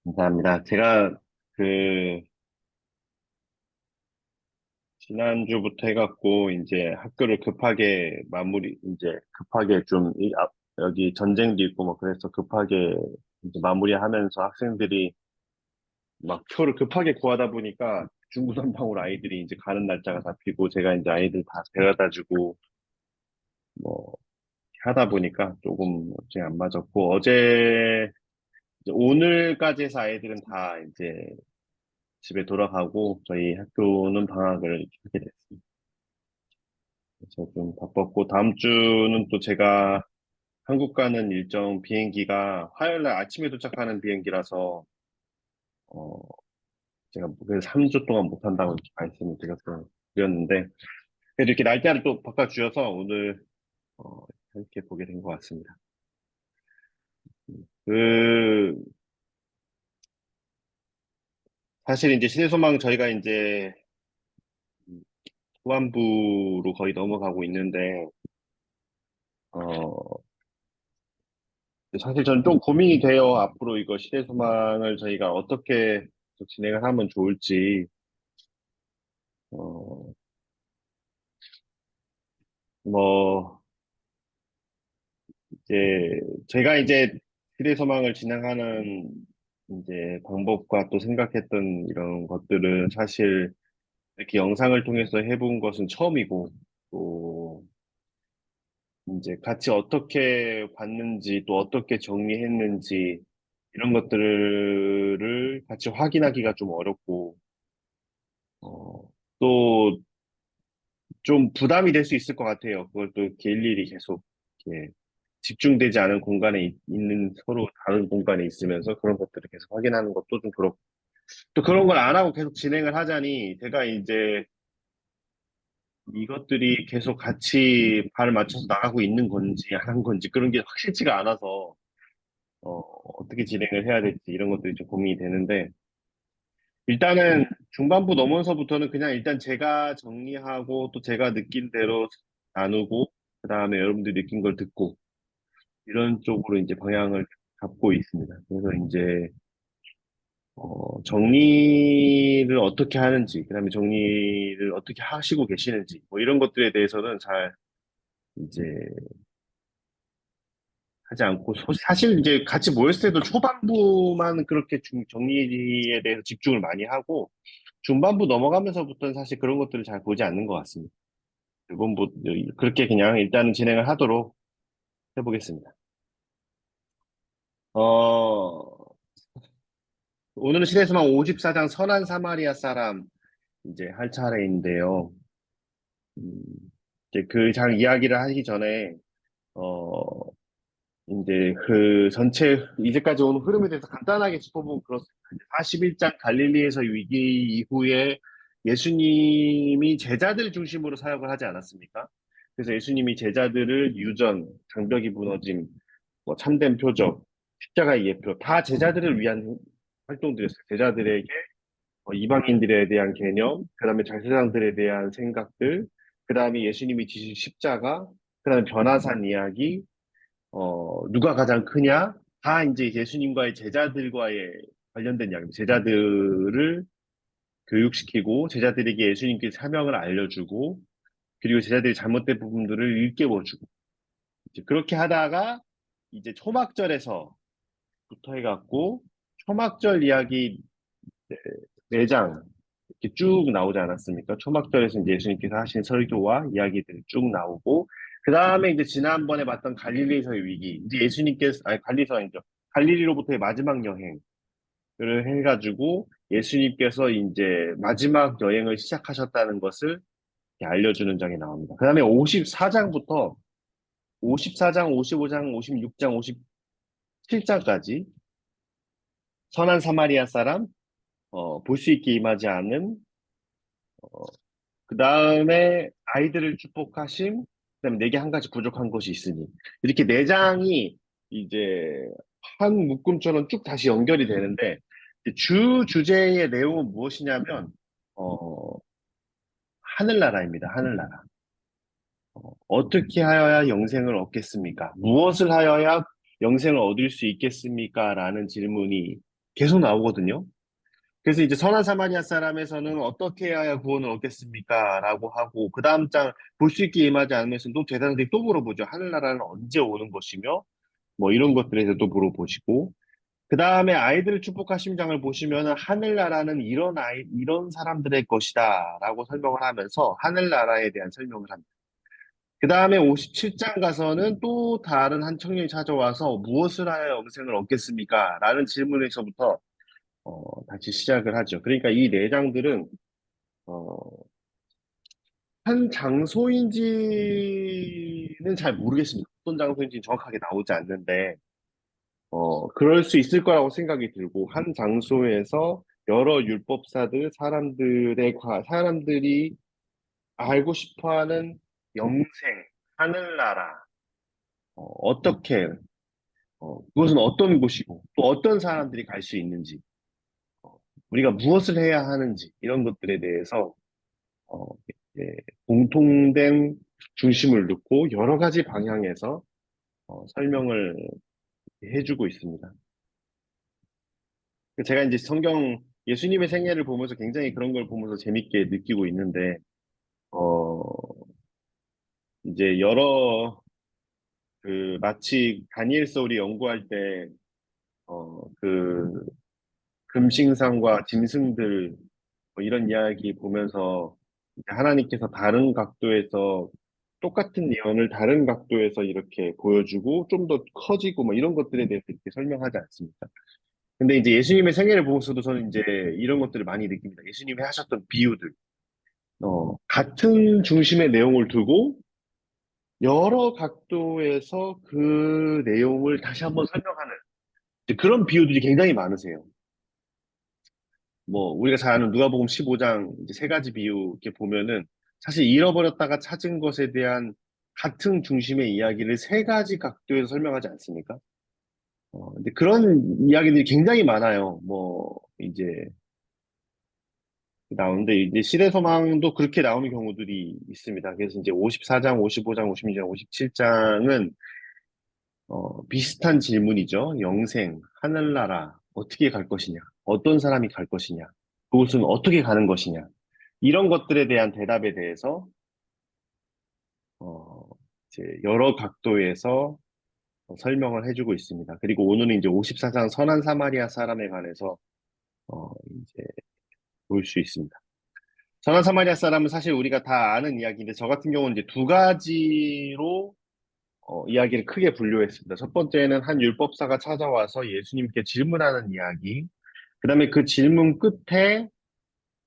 감사합니다. 제가 그 지난주부터 해갖고 이제 학교를 급하게 이제 급하게 여기 전쟁도 있고 뭐 그래서 급하게 이제 마무리하면서 학생들이 막 표를 급하게 구하다 보니까 중구난방으로 아이들이 이제 가는 날짜가 잡히고 제가 이제 아이들 다 데려다 주고 뭐 하다 보니까 조금 어제 안 맞았고 이제 오늘까지 해서 아이들은 다 이제 집에 돌아가고 저희 학교는 방학을 하게 됐습니다. 그래서 좀 바빴고 다음 주는 또 제가 한국 가는 일정 비행기가 화요일 날 아침에 도착하는 비행기라서 어 제가 그래서 3주 동안 못 한다고 이렇게 말씀을 드렸는데 그래도 이렇게 날짜를 또 바꿔주셔서 오늘 이렇게 보게 된 것 같습니다. 그 사실 이제 시대소망 저희가 이제 후반부로 거의 넘어가고 있는데 어 사실 저는 좀 고민이 돼요. 앞으로 이거 시대소망을 저희가 어떻게 진행을 하면 좋을지. 어, 뭐, 이제, 제가 이제 시대소망을 진행하는 이제 방법과 또 생각했던 이런 것들은 사실 이렇게 영상을 통해서 해본 것은 처음이고, 또 이제 같이 어떻게 봤는지, 또 어떻게 정리했는지, 이런 것들을 같이 확인하기가 좀 어렵고, 어, 또 좀 부담이 될 수 있을 것 같아요. 그걸 또 이렇게 일일이 계속 이렇게 집중되지 않은 공간에 있는 서로 다른 공간에 있으면서 그런 것들을 계속 확인하는 것도 좀 그렇고 또 그런 걸 안 하고 계속 진행을 하자니 제가 이제 이것들이 계속 같이 발을 맞춰서 나가고 있는 건지 안 한 건지 그런 게 확실치가 않아서 어떻게 진행을 해야 될지 이런 것들이 좀 고민이 되는데 일단은 중반부 넘어서부터는 그냥 일단 제가 정리하고 또 제가 느낀 대로 나누고 그다음에 여러분들이 느낀 걸 듣고 이런 쪽으로 이제 방향을 잡고 있습니다. 그래서 이제 정리를 어떻게 하는지, 그다음에 정리를 어떻게 하시고 계시는지 뭐 이런 것들에 대해서는 잘 이제 하지 않고 사실 이제 같이 모였을 때도 초반부만 그렇게 정리에 대해서 집중을 많이 하고 중반부 넘어가면서부터는 사실 그런 것들을 잘 보지 않는 것 같습니다. 이번 뭐 그렇게 그냥 일단은 진행을 하도록 해보겠습니다. 어, 오늘은 시대수만 54장 선한 사마리아 사람 이제 할 차례인데요. 음, 이제 그 장 이야기를 하기 전에 어, 이제 그 전체 이제까지 온 흐름에 대해서 간단하게 짚어보면 그렇습니다. 41장 갈릴리에서 위기 이후에 예수님이 제자들 중심으로 사역을 하지 않았습니까? 그래서 예수님이 제자들을 유전, 장벽이 무너짐, 뭐 참된 표적, 십자가의 예표 다 제자들을 위한 활동들이었어요. 제자들에게 이방인들에 대한 개념, 그다음에 잘세상들에 대한 생각들, 그다음에 예수님이 지신 십자가, 그다음에 변화산 이야기, 누가 가장 크냐? 다 이제 예수님과의 제자들과의 관련된 이야기입니다. 제자들을 교육시키고 제자들에게 예수님께 사명을 알려주고 그리고 제자들이 잘못된 부분들을 일깨워주고 이제 그렇게 하다가 이제 초막절에서부터 해갖고 초막절 이야기 네 장 이렇게 쭉 나오지 않았습니까? 초막절에서 이제 예수님께서 하신 설교와 이야기들이 쭉 나오고, 그 다음에 이제 지난번에 봤던 갈릴리에서의 위기, 이제 아니, 갈리서 아니죠. 갈릴리로부터의 마지막 여행을 해가지고 예수님께서 이제 마지막 여행을 시작하셨다는 것을 이렇게 알려주는 장이 나옵니다. 그 다음에 54장부터 54장, 55장, 56장, 57장까지 선한 사마리아 사람, 볼 수 있게 임하지 않은 그 다음에 아이들을 축복하심, 그다음에 내게 한 가지 부족한 것이 있으니 이렇게 네 장이 이제 한 묶음처럼 쭉 다시 연결이 되는데 주 주제의 내용은 무엇이냐면 어, 하늘나라입니다. 하늘나라. 어떻게 하여야 영생을 얻겠습니까? 무엇을 하여야 영생을 얻을 수 있겠습니까? 라는 질문이 계속 나오거든요. 그래서 이제 선한 사마리아 사람에서는 어떻게 해야 구원을 얻겠습니까? 라고 하고, 그 다음 장 볼 수 있게 임하지 않으면서 또 제자들이 또 물어보죠. 하늘나라는 언제 오는 것이며, 뭐 이런 것들에 대해서 또 물어보시고, 그 다음에 아이들을 축복하신 장을 보시면은 하늘나라는 이런 사람들의 것이다. 라고 설명을 하면서 하늘나라에 대한 설명을 합니다. 그 다음에 57장 가서는 또 다른 한 청년이 찾아와서 무엇을 하여 영생을 얻겠습니까? 라는 질문에서부터 다시 시작을 하죠. 그러니까 이 네 장들은 어, 한 장소인지는 잘 모르겠습니다. 어떤 장소인지 정확하게 나오지 않는데 그럴 수 있을 거라고 생각이 들고 한 장소에서 여러 율법사들, 사람들이 알고 싶어하는 영생, 하늘나라, 어떻게 그것은 어떤 곳이고 또 어떤 사람들이 갈 수 있는지, 어, 우리가 무엇을 해야 하는지 이런 것들에 대해서 어, 예, 공통된 중심을 두고 여러 가지 방향에서 설명을 해주고 있습니다. 제가 이제 예수님의 생애를 보면서 굉장히 그런 걸 보면서 재밌게 느끼고 있는데, 어, 이제 마치 다니엘 서울이 연구할 때, 그 금싱상과 짐승들, 뭐 이런 이야기 보면서 이제 하나님께서 다른 각도에서 똑같은 예언을 다른 각도에서 이렇게 보여주고 좀 더 커지고 뭐 이런 것들에 대해서 이렇게 설명하지 않습니까? 근데 이제 예수님의 생애를 보면서도 저는 이제 이런 것들을 많이 느낍니다. 예수님이 하셨던 비유들. 같은 중심의 내용을 두고 여러 각도에서 그 내용을 다시 한번 설명하는 이제 그런 비유들이 굉장히 많으세요. 뭐 우리가 잘 아는 누가복음 15장 이제 세 가지 비유 이렇게 보면은 사실 잃어버렸다가 찾은 것에 대한 같은 중심의 이야기를 세 가지 각도에서 설명하지 않습니까? 근데 그런 이야기들이 굉장히 많아요. 뭐 이제 나오는데 이제 시대소망도 그렇게 나오는 경우들이 있습니다. 그래서 이제 54장, 55장, 56장, 57장은 비슷한 질문이죠. 영생, 하늘나라, 어떻게 갈 것이냐? 어떤 사람이 갈 것이냐? 그곳은 어떻게 가는 것이냐? 이런 것들에 대한 대답에 대해서 어, 이제 여러 각도에서 설명을 해주고 있습니다. 그리고 오늘은 이제 54장 선한 사마리아 사람에 관해서 이제 볼 수 있습니다. 선한 사마리아 사람은 사실 우리가 다 아는 이야기인데 저 같은 경우는 이제 두 가지로 이야기를 크게 분류했습니다. 첫 번째는 한 율법사가 찾아와서 예수님께 질문하는 이야기. 그다음에 그 질문 끝에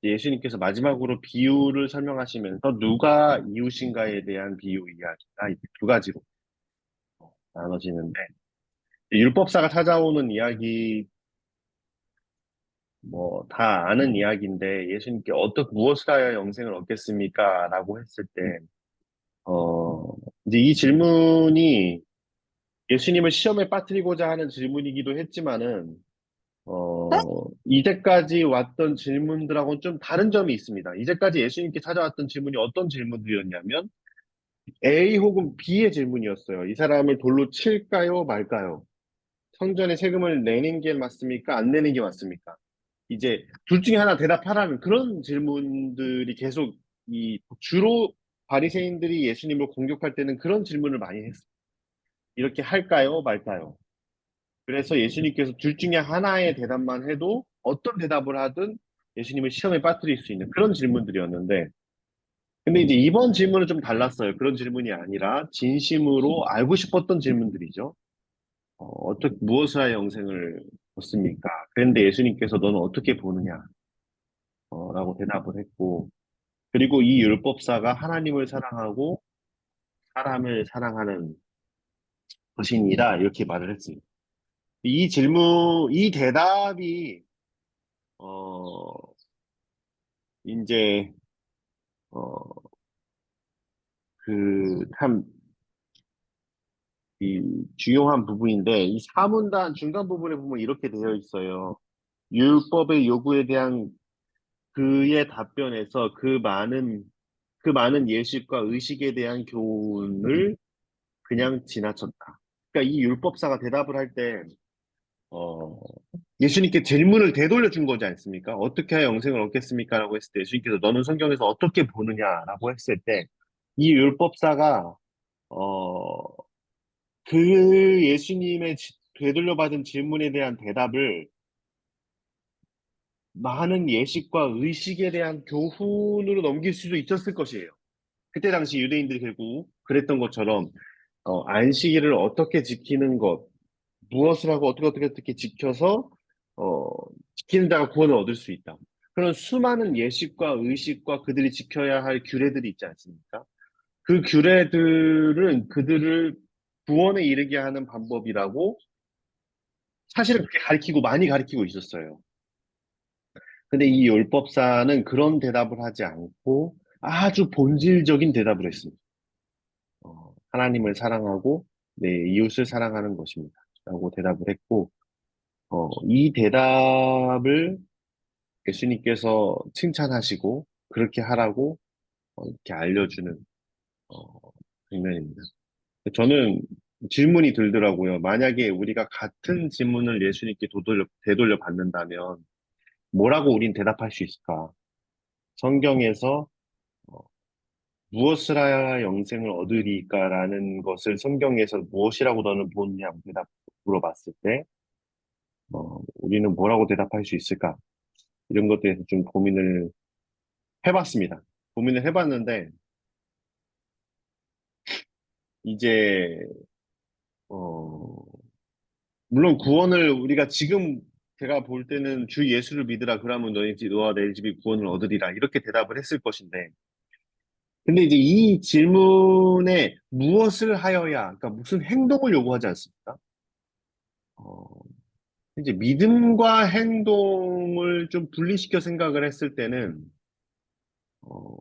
예수님께서 마지막으로 비유를 설명하시면서 누가 이웃인가에 대한 비유 이야기가 이렇게 두 가지로 나눠지는데 율법사가 찾아오는 이야기 뭐 다 아는 이야기인데 예수님께 무엇을 하여 영생을 얻겠습니까? 라고 했을 때 어, 이제 이 질문이 예수님을 시험에 빠뜨리고자 하는 질문이기도 했지만은 이제까지 왔던 질문들하고는 좀 다른 점이 있습니다. 이제까지 예수님께 찾아왔던 질문이 어떤 질문들이었냐면 A 혹은 B의 질문이었어요. 이 사람을 돌로 칠까요, 말까요? 성전에 세금을 내는 게 맞습니까? 안 내는 게 맞습니까? 이제 둘 중에 하나 대답하라는 그런 질문들이 계속 주로 바리새인들이 예수님을 공격할 때는 그런 질문을 많이 했어요. 이렇게 할까요, 말까요? 그래서 예수님께서 둘 중에 하나의 대답만 해도 어떤 대답을 하든 예수님을 시험에 빠뜨릴 수 있는 그런 질문들이었는데, 근데 이제 이번 질문은 좀 달랐어요. 그런 질문이 아니라 진심으로 알고 싶었던 질문들이죠. 무엇을 하여 영생을 얻습니까? 그런데 예수님께서 너는 어떻게 보느냐? 라고 대답을 했고, 그리고 이 율법사가 하나님을 사랑하고 사람을 사랑하는 것이니라 이렇게 말을 했습니다. 이 대답이 어, 이제 어, 참 이 중요한 부분인데 이 사문단 중간 부분에 보면 이렇게 되어 있어요. 율법의 요구에 대한 그의 답변에서 그 많은 예식과 의식에 대한 교훈을 그냥 지나쳤다. 그러니까 이 율법사가 대답을 할 때, 어, 예수님께 질문을 되돌려 준 거지 않습니까? 어떻게 해야 영생을 얻겠습니까? 라고 했을 때 예수님께서 너는 성경에서 어떻게 보느냐라고 했을 때, 이 율법사가, 어, 그 예수님의 되돌려 받은 질문에 대한 대답을 많은 예식과 의식에 대한 교훈으로 넘길 수도 있었을 것이에요. 그때 당시 유대인들이 결국 그랬던 것처럼 안식일을 어떻게 지키는 것, 무엇을 하고 어떻게 지켜서 어, 지키는 자가 구원을 얻을 수 있다. 그런 수많은 예식과 의식과 그들이 지켜야 할 규례들이 있지 않습니까? 그 규례들은 그들을 구원에 이르게 하는 방법이라고 사실은 그렇게 가르치고 많이 가르치고 있었어요. 근데 이 율법사는 그런 대답을 하지 않고 아주 본질적인 대답을 했습니다. 하나님을 사랑하고 내 이웃을 사랑하는 것입니다. 라고 대답을 했고, 이 대답을 예수님께서 칭찬하시고 그렇게 하라고 이렇게 알려주는 어, 장면입니다. 저는 질문이 들더라고요. 만약에 우리가 같은 질문을 예수님께 되돌려 받는다면 뭐라고 우린 대답할 수 있을까? 성경에서 어, 무엇을 하여야 영생을 얻으리까라는 것을 성경에서 무엇이라고 너는 보느냐 물어봤을 때 우리는 뭐라고 대답할 수 있을까? 이런 것에 대해서 좀 고민을 해봤습니다. 고민을 해봤는데 이제 어, 물론 구원을 우리가 지금 제가 볼 때는 주 예수를 믿으라 그러면 너와 내 집이 구원을 얻으리라 이렇게 대답을 했을 것인데 근데 이제 이 질문에 무엇을 하여야 그러니까 무슨 행동을 요구하지 않습니까? 어, 이제 믿음과 행동을 좀 분리시켜 생각을 했을 때는 어,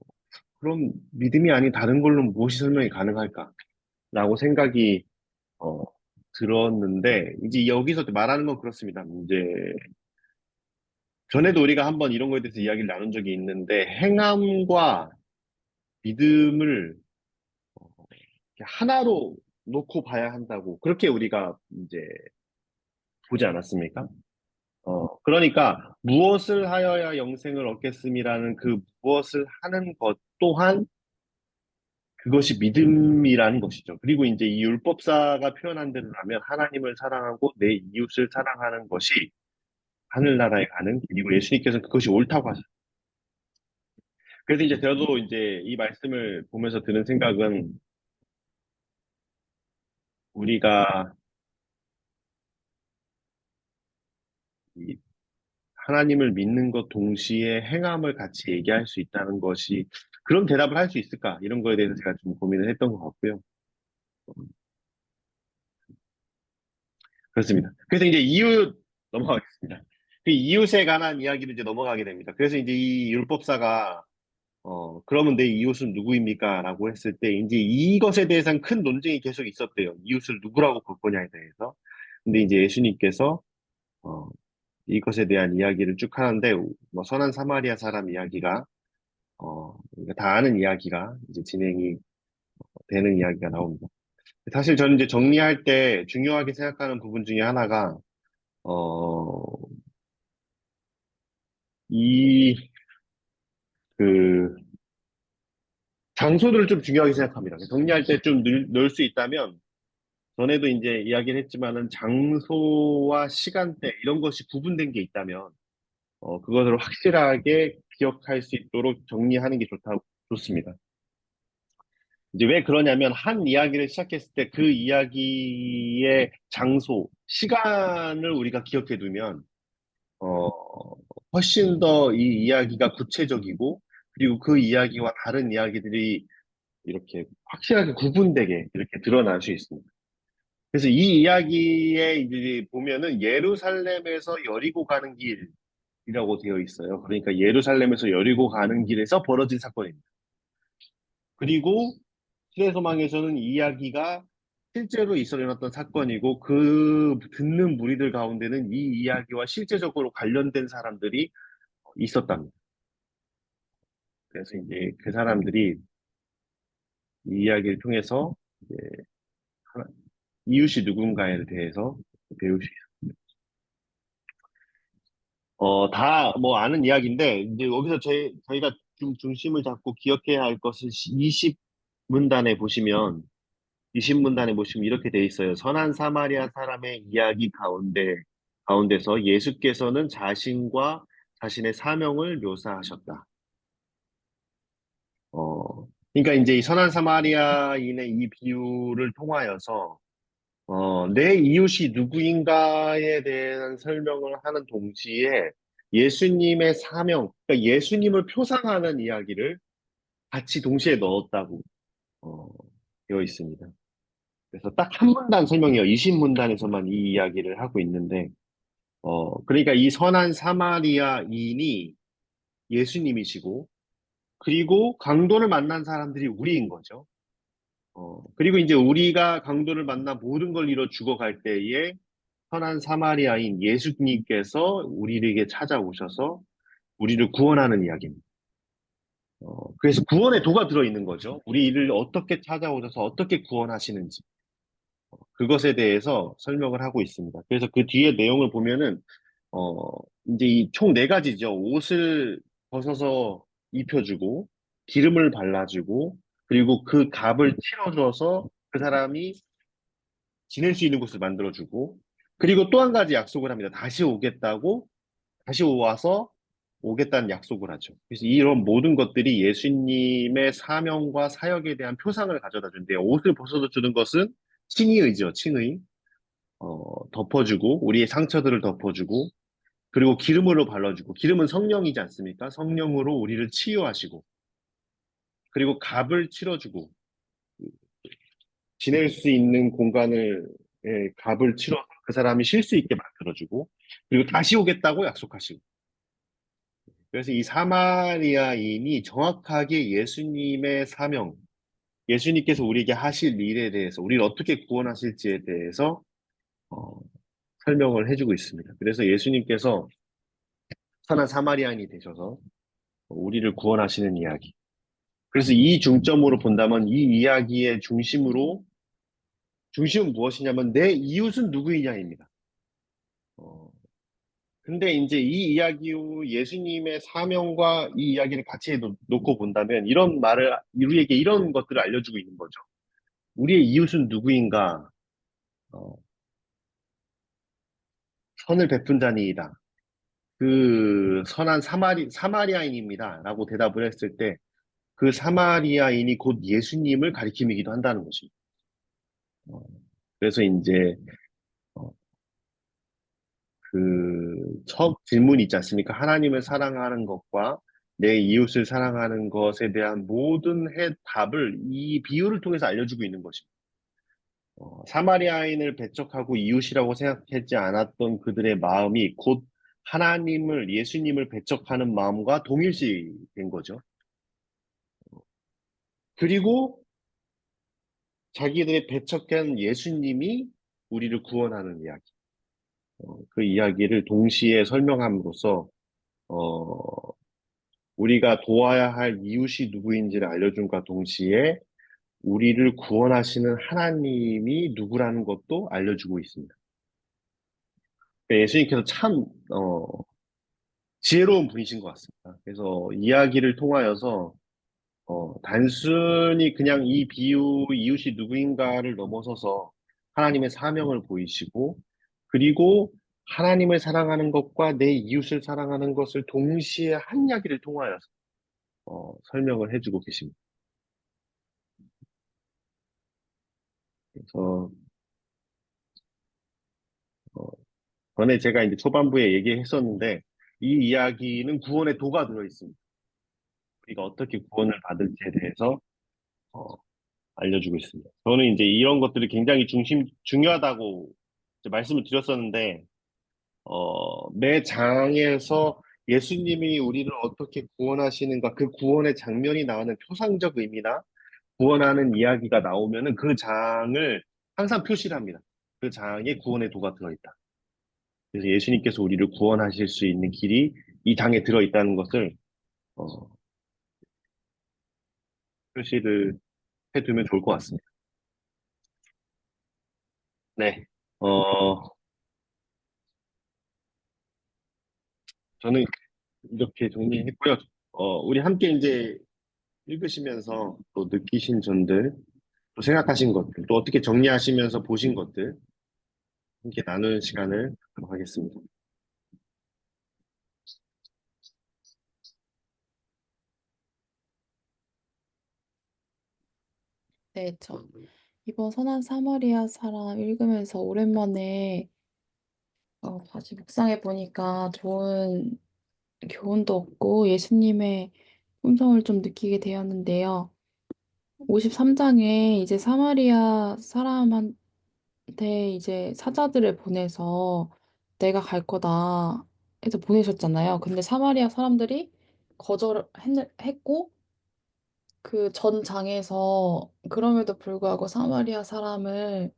그럼 믿음이 아닌 다른 걸로 무엇이 설명이 가능할까라고 생각이 어, 들었는데 이제 여기서 말하는 건 그렇습니다. 이제 전에도 우리가 한번 이런 거에 대해서 이야기를 나눈 적이 있는데 행함과 믿음을 하나로 놓고 봐야 한다고 그렇게 우리가 이제 보지 않았습니까? 그러니까 무엇을 하여야 영생을 얻겠음이라는 그 무엇을 하는 것 또한 그것이 믿음이라는 것이죠. 그리고 이제 이 율법사가 표현한 대로라면 하나님을 사랑하고 내 이웃을 사랑하는 것이 하늘나라에 가는 길이고 예수님께서는 그것이 옳다고 하셨어요. 그래서 이제 저도 이제 이 말씀을 보면서 드는 생각은 우리가 이 하나님을 믿는 것 동시에 행함을 같이 얘기할 수 있다는 것이 그런 대답을 할 수 있을까? 이런 거에 대해서 제가 좀 고민을 했던 것 같고요. 그렇습니다. 그래서 이제 이웃 넘어가겠습니다. 그 이웃에 관한 이야기를 이제 넘어가게 됩니다. 그래서 이제 이 율법사가 그러면 내 이웃은 누구입니까? 라고 했을 때 이제 이것에 대해서는 큰 논쟁이 계속 있었대요. 이웃을 누구라고 볼 거냐에 대해서. 근데 이제 예수님께서 어, 이것에 대한 이야기를 쭉 하는데 뭐 선한 사마리아 사람 이야기가 우리가 다 아는 이야기가 이제 진행이 되는 이야기가 나옵니다. 사실 저는 이제 정리할 때 중요하게 생각하는 부분 중에 하나가 어, 이, 그, 장소들을 좀 중요하게 생각합니다. 정리할 때 좀 넣을 수 있다면, 전에도 이제 이야기를 했지만은 장소와 시간대, 이런 것이 구분된 게 있다면, 그것을 확실하게 기억할 수 있도록 정리하는 게 좋습니다. 이제 왜 그러냐면, 한 이야기를 시작했을 때 그 이야기의 장소, 시간을 우리가 기억해 두면, 어, 훨씬 더 이 이야기가 구체적이고, 그리고 그 이야기와 다른 이야기들이 이렇게 확실하게 구분되게 이렇게 드러날 수 있습니다. 그래서 이 이야기에 이제 보면은 예루살렘에서 여리고 가는 길이라고 되어 있어요. 그러니까 예루살렘에서 여리고 가는 길에서 벌어진 사건입니다. 그리고 시대소망에서는 이 이야기가 실제로 일어났던 사건이고 그 듣는 무리들 가운데는 이 이야기와 실제적으로 관련된 사람들이 있었답니다. 그래서 이제 그 사람들이 이 이야기를 통해서 이제 이웃이 누군가에 대해서 배우시. 다 뭐 아는 이야기인데 이제 여기서 저희가 좀 중심을 잡고 기억해야 할 것은 20문단에 보시면 20문단에 보시면 이렇게 돼 있어요. 선한 사마리아 사람의 이야기 가운데서 예수께서는 자신과 자신의 사명을 묘사하셨다. 그러니까 이제 이 선한 사마리아인의 이 비유를 통하여서 내 이웃이 누구인가에 대한 설명을 하는 동시에 예수님의 사명, 그러니까 예수님을 표상하는 이야기를 같이 동시에 넣었다고 어, 되어 있습니다. 그래서 딱 한 문단 설명이요. 20문단에서만 이 이야기를 하고 있는데, 그러니까 이 선한 사마리아인이 예수님이시고, 그리고 강도를 만난 사람들이 우리인 거죠. 그리고 이제 우리가 강도를 만나 모든 걸 잃어 죽어갈 때에 선한 사마리아인 예수님께서 우리에게 찾아오셔서 우리를 구원하는 이야기입니다. 그래서 구원의 도가 들어있는 거죠. 우리를 어떻게 찾아오셔서 어떻게 구원하시는지. 그것에 대해서 설명을 하고 있습니다. 그래서 그 뒤에 내용을 보면은, 어, 이제 이 총 네 가지죠. 옷을 벗어서 입혀주고, 기름을 발라주고, 그리고 그 값을 치러줘서 그 사람이 지낼 수 있는 곳을 만들어주고, 그리고 또 한 가지 약속을 합니다. 다시 와서 오겠다는 약속을 하죠. 그래서 이런 모든 것들이 예수님의 사명과 사역에 대한 표상을 가져다 준대요. 옷을 벗어서 주는 것은 칭의의죠, 칭의. 덮어주고, 우리의 상처들을 덮어주고, 그리고 기름으로 발라주고, 기름은 성령이지 않습니까? 성령으로 우리를 치유하시고, 그리고 값을 치러주고, 지낼 수 있는 값을 치러서 그 사람이 쉴 수 있게 만들어주고, 그리고 다시 오겠다고 약속하시고. 그래서 이 사마리아인이 정확하게 예수님의 사명, 예수님께서 우리에게 하실 일에 대해서, 우리를 어떻게 구원하실지에 대해서 어, 설명을 해주고 있습니다. 그래서 예수님께서 선한 사마리아인이 되셔서 우리를 구원하시는 이야기. 그래서 이 중점으로 본다면 이 이야기의 중심은 무엇이냐면 내 이웃은 누구이냐입니다. 어, 근데 이제 이 이야기 후 예수님의 사명과 이 이야기를 같이 놓고 본다면 우리에게 이런 것들을 알려주고 있는 거죠. 우리의 이웃은 누구인가? 어, 선을 베푼 자니이다. 그 선한 사마리아인입니다. 라고 대답을 했을 때 그 사마리아인이 곧 예수님을 가리킴이기도 한다는 것입니다. 어, 그래서 이제 어, 그 첫 질문이 있지 않습니까? 하나님을 사랑하는 것과 내 이웃을 사랑하는 것에 대한 모든 답을 이 비유를 통해서 알려주고 있는 것입니다. 사마리아인을 배척하고 이웃이라고 생각하지 않았던 그들의 마음이 곧 예수님을 배척하는 마음과 동일시된 거죠. 그리고 자기들의 배척한 예수님이 우리를 구원하는 이야기. 그 이야기를 동시에 설명함으로써, 어, 우리가 도와야 할 이웃이 누구인지를 알려줌과 동시에 우리를 구원하시는 하나님이 누구라는 것도 알려주고 있습니다. 예수님께서 참, 지혜로운 분이신 것 같습니다. 그래서 이야기를 통하여서, 단순히 그냥 이 이웃이 누구인가를 넘어서서 하나님의 사명을 보이시고, 그리고 하나님을 사랑하는 것과 내 이웃을 사랑하는 것을 동시에 한 이야기를 통하여서 설명을 해주고 계십니다. 그래서 어, 전에 제가 이제 초반부에 얘기했었는데 이 이야기는 구원의 도가 들어 있습니다. 우리가 어떻게 구원을 받을지에 대해서 어, 알려주고 있습니다. 저는 이제 이런 것들이 굉장히 중요하다고 이제 말씀을 드렸었는데 매 장에서 예수님이 우리를 어떻게 구원하시는가 그 구원의 장면이 나오는 표상적 의미나 구원하는 이야기가 나오면은 그 장을 항상 표시를 합니다. 그 장에 구원의 도가 들어있다. 그래서 예수님께서 우리를 구원하실 수 있는 길이 이 장에 들어있다는 것을 어, 표시를 해두면 좋을 것 같습니다. 네. 어, 저는 이렇게 정리했고요. 우리 함께 이제 읽으시면서 또 느끼신 점들, 또 생각하신 것들, 또 어떻게 정리하시면서 보신 것들 함께 나누는 시간을 갖도록 하겠습니다. 네, 저 이번 선한 사마리아 사람 읽으면서 오랜만에 다시 묵상해 보니까 좋은 교훈도 얻고 예수님의 품성을 좀 느끼게 되었는데요. 53장에 이제 사마리아 사람한테 이제 사자들을 보내서 내가 갈 거다 해서 보내셨잖아요. 근데 사마리아 사람들이 거절했고 그 전 장에서 그럼에도 불구하고 사마리아 사람을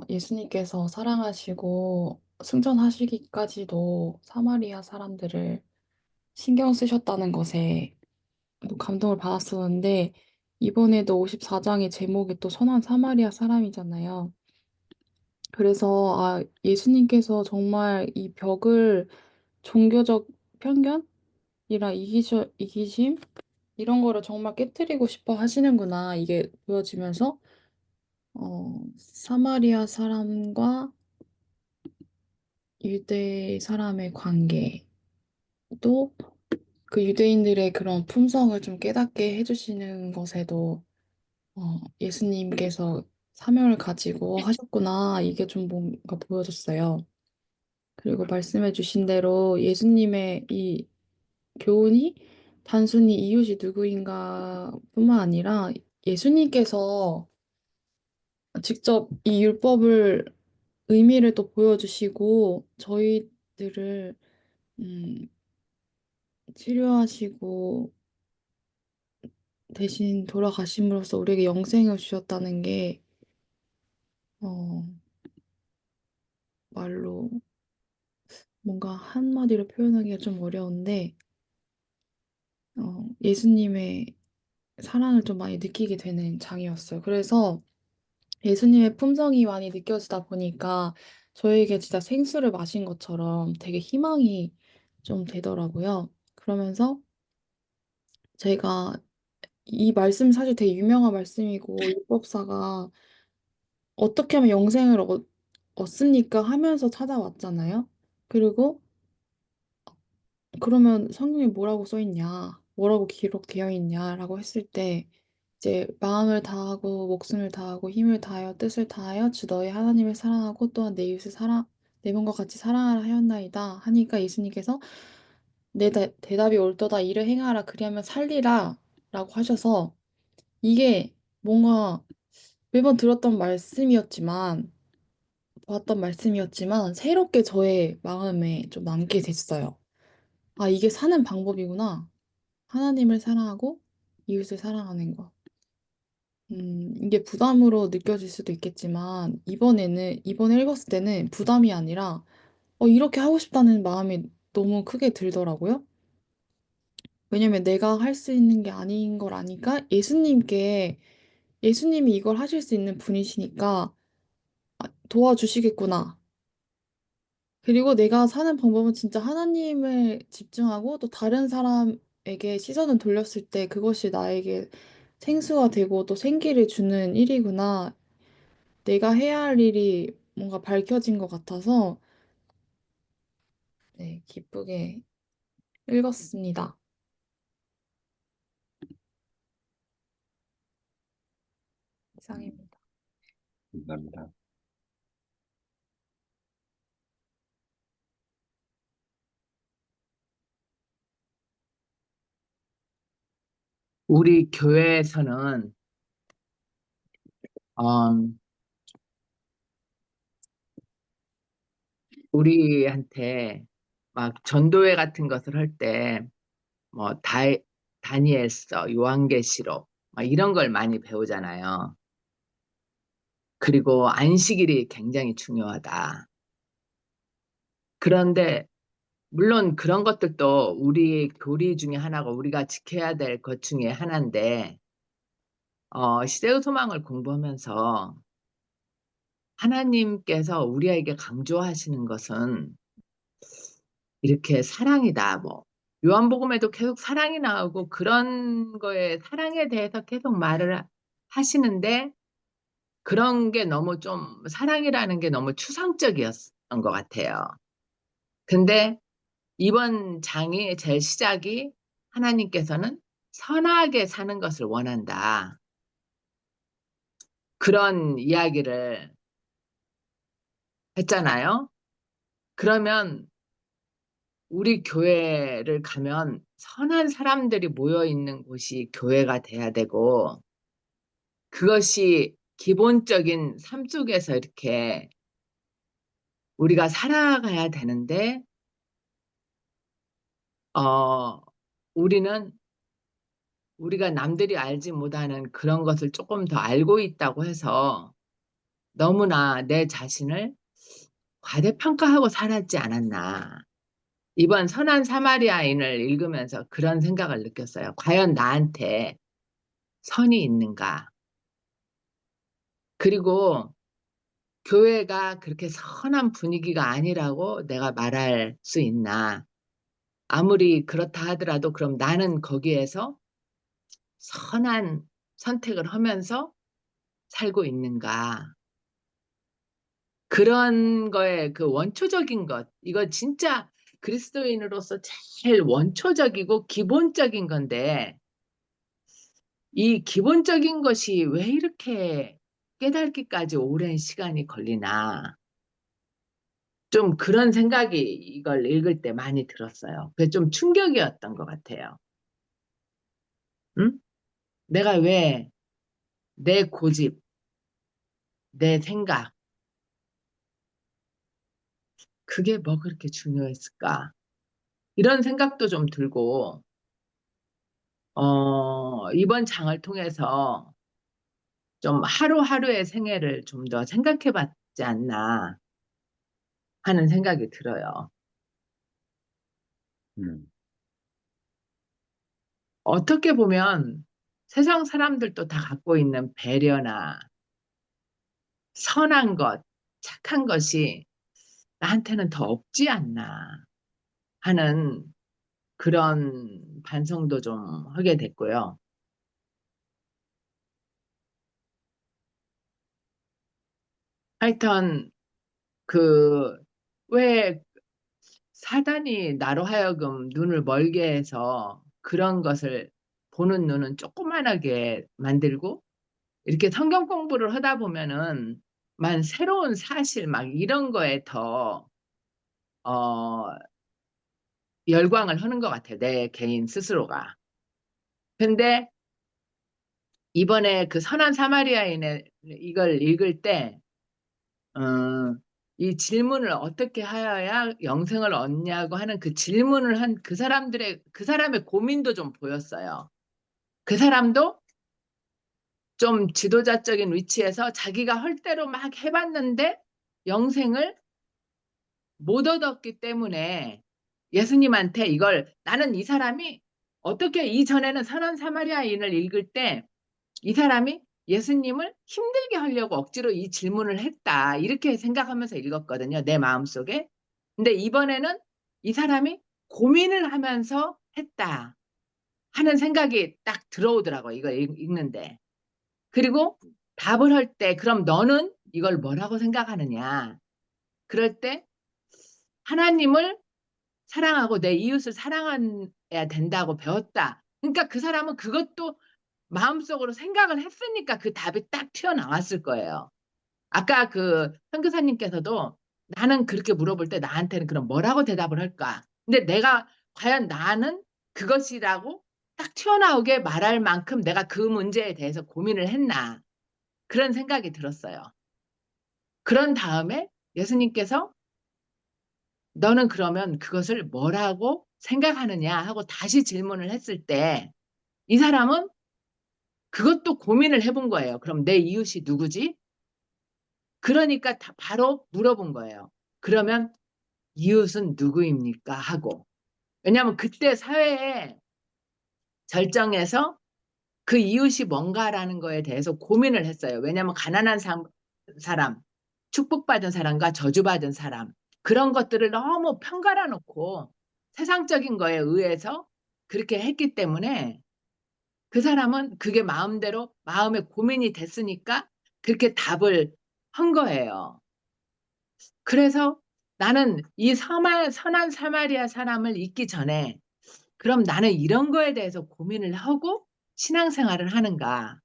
예수님께서 사랑하시고 승천하시기까지도 사마리아 사람들을 신경 쓰셨다는 것에 또 감동을 받았었는데, 이번에도 54장의 제목이 또 선한 사마리아 사람이잖아요. 그래서 예수님께서 정말 이 벽을 종교적 편견이랑 이기심 이런 거를 정말 깨뜨리고 싶어 하시는구나, 이게 보여지면서 사마리아 사람과 유대 사람의 관계, 또 그 유대인들의 그런 품성을 좀 깨닫게 해주시는 것에도 예수님께서 사명을 가지고 하셨구나, 이게 좀 뭔가 보여졌어요. 그리고 말씀해주신 대로 예수님의 이 교훈이 단순히 이웃이 누구인가 뿐만 아니라 예수님께서 직접 이 율법을 의미를 또 보여주시고 저희들을 음, 치료하시고 대신 돌아가심으로써 우리에게 영생을 주셨다는 게 어, 말로 뭔가 한마디로 표현하기가 좀 어려운데 예수님의 사랑을 좀 많이 느끼게 되는 장이었어요. 그래서 예수님의 품성이 많이 느껴지다 보니까 저에게 진짜 생수를 마신 것처럼 되게 희망이 좀 되더라고요. 그러면서 제가 이 말씀 사실 되게 유명한 말씀이고 율법사가 어떻게 하면 영생을 얻습니까 하면서 찾아왔잖아요. 그리고 그러면 성경에 뭐라고 써 있냐, 뭐라고 기록되어 있냐라고 했을 때 이제 마음을 다하고 목숨을 다하고 힘을 다하여 뜻을 다하여 주 너의 하나님을 사랑하고 또한 내 이웃을 내 몸과 같이 사랑하라 하였나이다 하니까 예수님께서 대답이 옳도다 이를 행하라 그리하면 살리라 라고 하셔서, 이게 뭔가 매번 들었던 말씀이었지만 보았던 말씀이었지만 새롭게 저의 마음에 좀 남게 됐어요. 아, 이게 사는 방법이구나. 하나님을 사랑하고 이웃을 사랑하는 것. 이게 부담으로 느껴질 수도 있겠지만, 이번에 읽었을 때는 부담이 아니라, 이렇게 하고 싶다는 마음이 너무 크게 들더라고요. 왜냐면 내가 할 수 있는 게 아닌 걸 아니까 예수님이 이걸 하실 수 있는 분이시니까 도와주시겠구나. 그리고 내가 사는 방법은 진짜 하나님을 집중하고 또 다른 사람에게 시선을 돌렸을 때 그것이 나에게 생수가 되고 또 생기를 주는 일이구나. 내가 해야 할 일이 뭔가 밝혀진 것 같아서 네, 기쁘게 읽었습니다. 이상입니다. 감사합니다. 우리 교회에서는 음, 우리한테 막 전도회 같은 것을 할 때 뭐 다니엘서, 요한계시록 막 이런 걸 많이 배우잖아요. 그리고 안식일이 굉장히 중요하다. 그런데 물론 그런 것들도 우리 교리 중에 하나고 우리가 지켜야 될 것 중에 하나인데 시대의 소망을 공부하면서 하나님께서 우리에게 강조하시는 것은 이렇게 사랑이다. 뭐 요한복음에도 계속 사랑이 나오고 그런 거에 사랑에 대해서 계속 말을 하시는데 그런 게 너무 좀 사랑이라는 게 너무 추상적이었던 것 같아요. 근데 이번 장이 제일 시작이 하나님께서는 선하게 사는 것을 원한다. 그런 이야기를 했잖아요. 그러면 우리 교회를 가면 선한 사람들이 모여 있는 곳이 교회가 돼야 되고 그것이 기본적인 삶 속에서 이렇게 우리가 살아가야 되는데 우리는 우리가 남들이 알지 못하는 그런 것을 조금 더 알고 있다고 해서 너무나 내 자신을 과대평가하고 살았지 않았나. 이번 선한 사마리아인을 읽으면서 그런 생각을 느꼈어요. 과연 나한테 선이 있는가? 그리고 교회가 그렇게 선한 분위기가 아니라고 내가 말할 수 있나? 아무리 그렇다 하더라도 그럼 나는 거기에서 선한 선택을 하면서 살고 있는가? 그런 거에 그 원초적인 것, 이거 진짜 그리스도인으로서 제일 원초적이고 기본적인 건데, 이 기본적인 것이 왜 이렇게 깨닫기까지 오랜 시간이 걸리나. 좀 그런 생각이 이걸 읽을 때 많이 들었어요. 그게 좀 충격이었던 것 같아요. 응? 내가 왜 내 고집, 내 생각, 그게 뭐 그렇게 중요했을까? 이런 생각도 좀 들고, 이번 장을 통해서 좀 하루하루의 생애를 좀 더 생각해 봤지 않나 하는 생각이 들어요. 음, 어떻게 보면 세상 사람들도 다 갖고 있는 배려나 선한 것, 착한 것이 나한테는 더 없지 않나 하는 그런 반성도 좀 하게 됐고요. 하여튼 그 왜 사단이 나로 하여금 눈을 멀게 해서 그런 것을 보는 눈은 조그만하게 만들고 이렇게 성경 공부를 하다 보면은 만 새로운 사실 막 이런 거에 더 어, 열광을 하는 것 같아요. 내 개인 스스로가. 근데 이번에 그 선한 사마리아인의 이걸 읽을 때 이 질문을 어떻게 하여야 영생을 얻냐고 하는 그 질문을 한 그 사람의 고민도 좀 보였어요. 그 사람도 좀 지도자적인 위치에서 자기가 할 대로 막 해봤는데 영생을 못 얻었기 때문에 예수님한테 이걸 나는 이 사람이 어떻게 이전에는 선한 사마리아인을 읽을 때 이 사람이 예수님을 힘들게 하려고 억지로 이 질문을 했다. 이렇게 생각하면서 읽었거든요. 내 마음속에. 근데 이번에는 이 사람이 고민을 하면서 했다 하는 생각이 딱 들어오더라고요. 이걸 읽는데. 그리고 답을 할 때 그럼 너는 이걸 뭐라고 생각하느냐. 그럴 때 하나님을 사랑하고 내 이웃을 사랑해야 된다고 배웠다. 그러니까 그 사람은 그것도 마음속으로 생각을 했으니까 그 답이 딱 튀어나왔을 거예요. 아까 그 선교사님께서도 나는 그렇게 물어볼 때 나한테는 그럼 뭐라고 대답을 할까? 근데 내가 과연 나는 그것이라고 딱 튀어나오게 말할 만큼 내가 그 문제에 대해서 고민을 했나? 그런 생각이 들었어요. 그런 다음에 예수님께서 너는 그러면 그것을 뭐라고 생각하느냐 하고 다시 질문을 했을 때 이 사람은 그것도 고민을 해본 거예요. 그럼 내 이웃이 누구지? 그러니까 바로 물어본 거예요. 그러면 이웃은 누구입니까? 하고. 왜냐하면 그때 사회에 절정에서 그 이웃이 뭔가라는 거에 대해서 고민을 했어요. 왜냐하면 가난한 사람, 축복받은 사람과 저주받은 사람, 그런 것들을 너무 편갈아 놓고 세상적인 거에 의해서 그렇게 했기 때문에 그 사람은 그게 마음대로 마음의 고민이 됐으니까 그렇게 답을 한 거예요. 그래서 나는 이 선한 사마리아 사람을 잊기 전에 그럼 나는 이런 거에 대해서 고민을 하고 신앙생활을 하는가.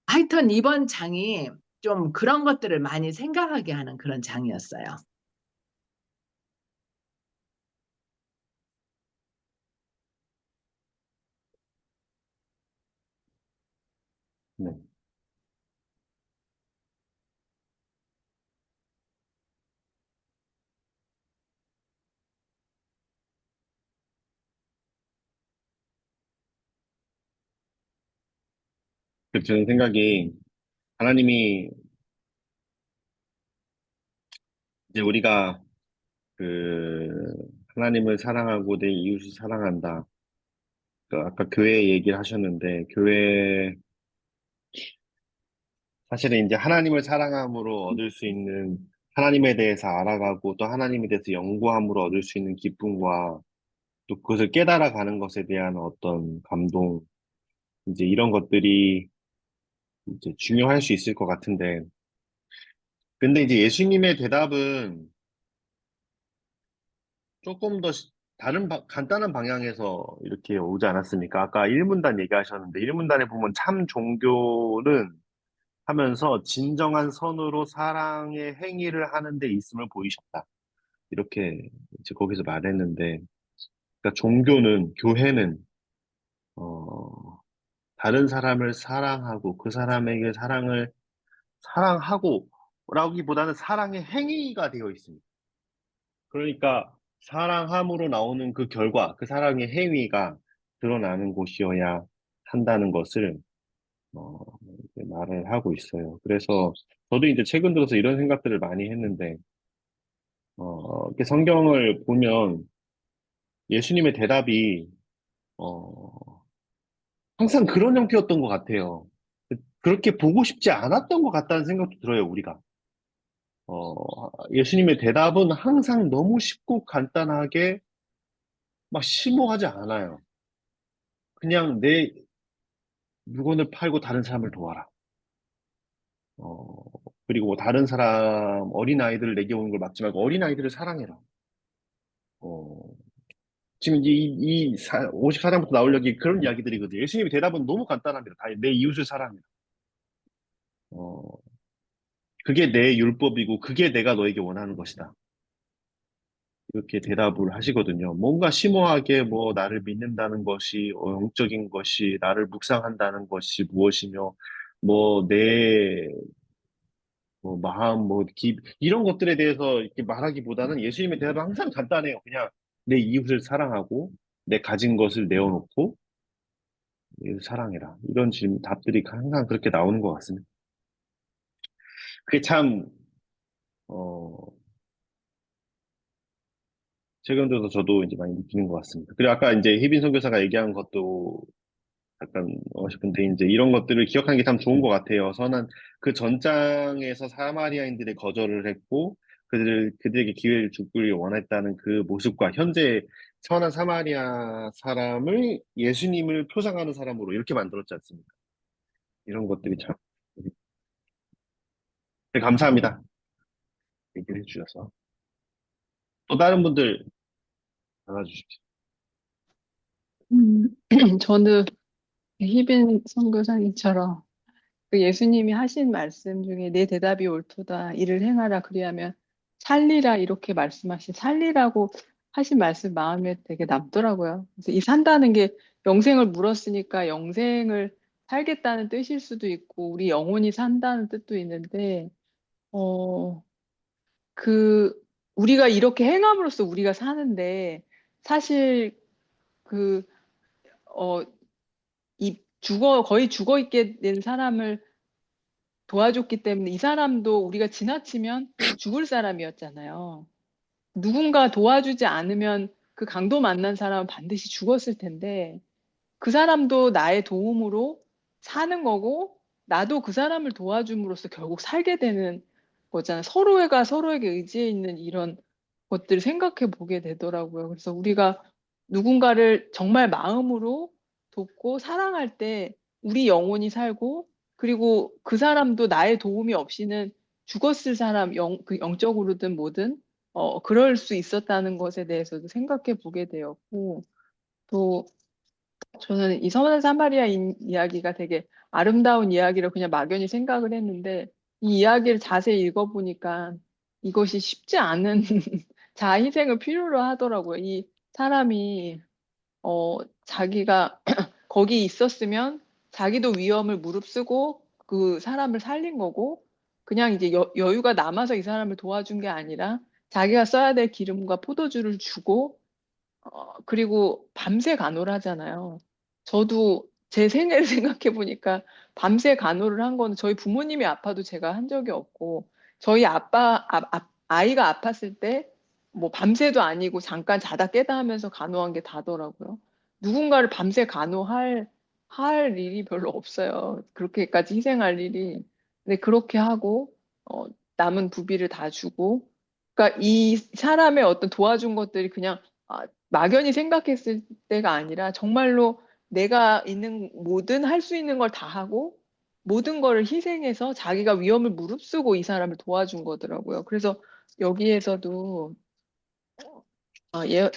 하여튼 이번 장이 좀 그런 것들을 많이 생각하게 하는 그런 장이었어요. 네. 그 드는 생각이 하나님이 이제 우리가 그 하나님을 사랑하고 내 이웃을 사랑한다. 그 아까 교회 얘기를 하셨는데 교회 사실은 이제 하나님을 사랑함으로 얻을 수 있는 하나님에 대해서 알아가고 또 하나님에 대해서 연구함으로 얻을 수 있는 기쁨과 또 그것을 깨달아가는 것에 대한 어떤 감동 이제 이런 것들이 이제 중요할 수 있을 것 같은데 근데 이제 예수님의 대답은 조금 더 간단한 방향에서 이렇게 오지 않았습니까? 아까 1문단 얘기하셨는데 1문단에 보면 참 종교는 하면서 진정한 선으로 사랑의 행위를 하는 데 있음을 보이셨다. 이렇게 이제 거기서 말했는데, 그러니까 종교는, 교회는, 어, 다른 사람을 사랑하고 그 사람에게 사랑을 사랑하고 라기보다는 사랑의 행위가 되어 있습니다. 그러니까 사랑함으로 나오는 그 결과, 그 사랑의 행위가 드러나는 곳이어야 한다는 것을 어, 이제 말을 하고 있어요. 그래서 저도 이제 최근 들어서 이런 생각들을 많이 했는데, 이렇게 성경을 보면 예수님의 대답이 어, 항상 그런 형태였던 것 같아요. 그렇게 보고 싶지 않았던 것 같다는 생각도 들어요, 우리가. 예수님의 대답은 항상 너무 쉽고 간단하게 막 심오하지 않아요. 그냥 내 물건을 팔고 다른 사람을 도와라. 어, 그리고 뭐 다른 사람, 어린아이들을 내게 오는 걸 막지 말고 어린아이들을 사랑해라. 어, 지금 이 54장부터 나올 여기 그런 이야기들이거든요. 예수님의 대답은 너무 간단합니다. 다 내 이웃을 사랑해라. 어, 그게 내 율법이고 그게 내가 너에게 원하는 것이다. 이렇게 대답을 하시거든요. 뭔가 심오하게 뭐 나를 믿는다는 것이 영적인 것이 나를 묵상한다는 것이 무엇이며 뭐내 마음, 이런 것들에 대해서 이렇게 말하기보다는 예수님의 대답은 항상 간단해요. 그냥 내 이웃을 사랑하고, 내 가진 것을 내어놓고, 이웃을 사랑해라. 이런 질문, 답들이 항상 그렇게 나오는 것 같습니다. 그게 참, 어, 최근 들어서 저도 이제 많이 느끼는 것 같습니다. 그리고 아까 이제 희빈 선교사가 얘기한 것도 약간 싶은데 이제 이런 것들을 기억하는 게 참 좋은 것 같아요. 그 전장에서 사마리아인들의 거절을 했고 그들에게 기회를 주길 원했다는 그 모습과 현재 선한 사마리아 사람을 예수님을 표상하는 사람으로 이렇게 만들었지 않습니까? 이런 것들이 참 네, 감사합니다. 얘기를 해주셔서 또 다른 분들 나눠주십시오. 음, 저는 희빈 선교사님처럼 그 예수님이 하신 말씀 중에 내 대답이 옳도다 이를 행하라 그리하면 살리라 이렇게 말씀하신 살리라고 하신 말씀 마음에 되게 남더라고요. 그래서 이 산다는 게 영생을 물었으니까 영생을 살겠다는 뜻일 수도 있고 우리 영혼이 산다는 뜻도 있는데 어, 그 우리가 이렇게 행함으로써 우리가 사는데 사실 그 어, 거의 죽어 있게 된 사람을 도와줬기 때문에 이 사람도 우리가 지나치면 죽을 사람이었잖아요. 누군가 도와주지 않으면 그 강도 만난 사람은 반드시 죽었을 텐데 그 사람도 나의 도움으로 사는 거고 나도 그 사람을 도와줌으로써 결국 살게 되는 거잖아요. 서로가 서로에게 의지해 있는 이런 것들을 생각해 보게 되더라고요. 그래서 우리가 누군가를 정말 마음으로 돕고 사랑할 때 우리 영혼이 살고, 그리고 그 사람도 나의 도움이 없이는 죽었을 사람, 그 영적으로든 뭐든 그럴 수 있었다는 것에 대해서도 생각해 보게 되었고, 또 저는 이 선한 사마리아인 이야기가 되게 아름다운 이야기로 그냥 막연히 생각을 했는데, 이 이야기를 자세히 읽어보니까 이것이 쉽지 않은 자아 희생을 필요로 하더라고요. 이 사람이 자기가 거기 있었으면 자기도 위험을 무릅쓰고 그 사람을 살린 거고, 그냥 이제 여유가 남아서 이 사람을 도와준 게 아니라 자기가 써야 될 기름과 포도주를 주고, 그리고 밤새 간호를 하잖아요. 저도 제 생애를 생각해 보니까 밤새 간호를 한 거는 저희 부모님이 아파도 제가 한 적이 없고, 저희 아이가 아팠을 때 뭐 밤새도 아니고 잠깐 자다 깨다 하면서 간호한 게 다더라고요. 누군가를 밤새 할 일이 별로 없어요. 그렇게까지 희생할 일이. 근데 그렇게 하고 남은 부비를 다 주고, 그러니까 이 사람의 어떤 도와준 것들이 그냥 막연히 생각했을 때가 아니라 정말로 내가 있는 모든 할 수 있는 걸 다 하고 모든 거를 희생해서 자기가 위험을 무릅쓰고 이 사람을 도와준 거더라고요. 그래서 여기에서도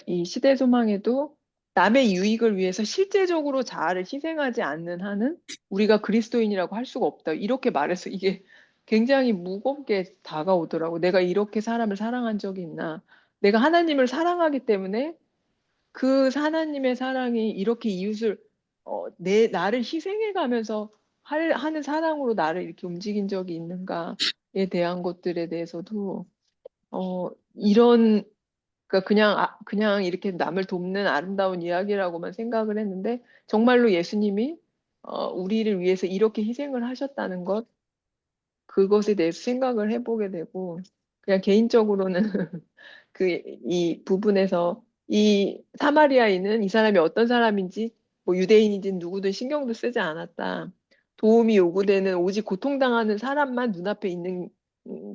이 시대 소망에도 남의 유익을 위해서 실제적으로 자아를 희생하지 않는 한은 우리가 그리스도인이라고 할 수가 없다. 이렇게 말해서 이게 굉장히 무겁게 다가오더라고. 내가 이렇게 사람을 사랑한 적이 있나? 내가 하나님을 사랑하기 때문에 그 하나님의 사랑이 이렇게 이웃을 나를 희생해 가면서 하는 사랑으로 나를 이렇게 움직인 적이 있는가에 대한 것들에 대해서도 이런, 그러니까 그냥 이렇게 남을 돕는 아름다운 이야기라고만 생각을 했는데, 정말로 예수님이 우리를 위해서 이렇게 희생을 하셨다는 것, 그것에 대해서 생각을 해보게 되고, 그냥 개인적으로는 이 부분에서 이 사마리아인은 이 사람이 어떤 사람인지, 뭐 유대인인지 누구든 신경도 쓰지 않았다. 도움이 요구되는 오직 고통당하는 사람만 눈앞에 있는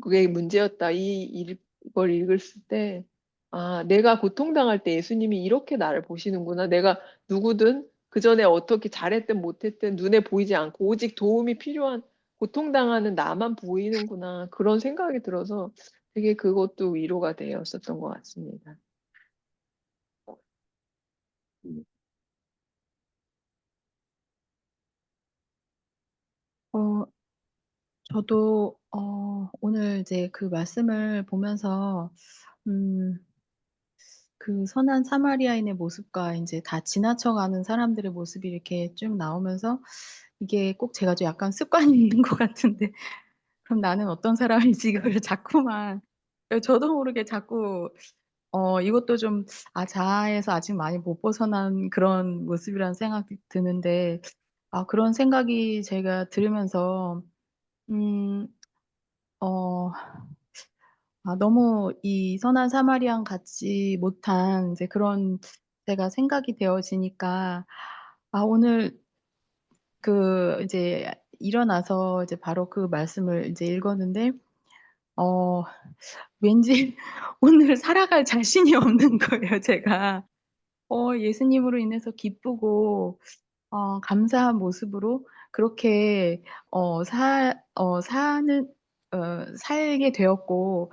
그게 문제였다. 이걸 읽을 때, 내가 고통당할 때 예수님이 이렇게 나를 보시는구나. 내가 누구든 그 전에 어떻게 잘했든 못했든 눈에 보이지 않고 오직 도움이 필요한 고통당하는 나만 보이는구나. 그런 생각이 들어서 되게 그것도 위로가 되었었던 것 같습니다. 어, 저도 오늘 이제 그 말씀을 보면서 그 선한 사마리아인의 모습과 이제 다 지나쳐가는 사람들의 모습이 이렇게 쭉 나오면서 이게 꼭 제가 좀 약간 습관이 있는 것 같은데, 그럼 나는 어떤 사람인지 이거를 자꾸만 저도 모르게 자꾸 이것도 좀 자아에서 아직 많이 못 벗어난 그런 모습이라는 생각이 드는데, 그런 생각이 제가 들으면서 음 어 너무 이 선한 사마리안 같지 못한 이제 그런 제가 생각이 되어지니까, 오늘 이제 일어나서 이제 바로 그 말씀을 이제 읽었는데, 어 왠지 오늘 살아갈 자신이 없는 거예요, 제가. 예수님으로 인해서 기쁘고 감사한 모습으로 그렇게 사는 살게 되었고,